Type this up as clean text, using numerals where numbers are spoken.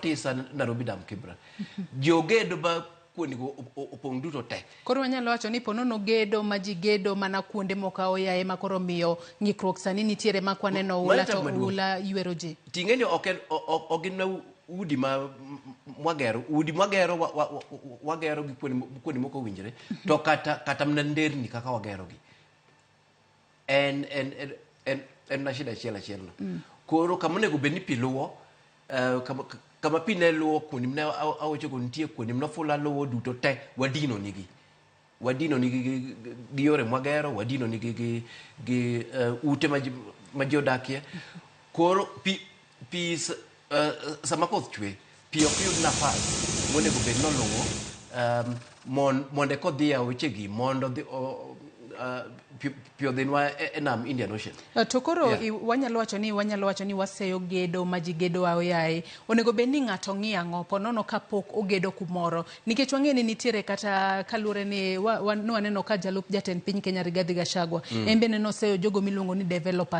tisa Nairobi Dam Kibra. Jogedo ba kuonde go opong duto te. Koro wanyalo wacho ni ponono gedo maji gedo mana kuonde moka oyaye makoro miyo ng'ikruok sani nitiere makwaneno ula to ula ywero ji. Ting'eni ogin udi mwagero wagero gi kuonde moko winjre to kata mna nderni kaka wagero gi. En na shida achiel no. Koro kamonego bedni pi luwo kama pi ne luwo kuonde mne awacho go nitie kuonde mne fula luwo duto te wadino nigi gi yore mwagero, wadino nigi gi ute ma ji odakie. Koro pi sama koth chwe pi ok yud nafas monego bed noluwo monde kodhi a wechegi mondo pi odhinwa nam Indian Ocean. To koro wanyalo wacho ni waseyo gedo maji gedo aoyaye. Onego bed ni ng'ato ng'i ang'o ponono kapok ogedo kumoro. Nikech wang'e ni nitiere kata kalure ni waneno ka jalup jatend piny Kenya Rigathi Gachagua. Embe neno seyo jogo miluongo ni developers.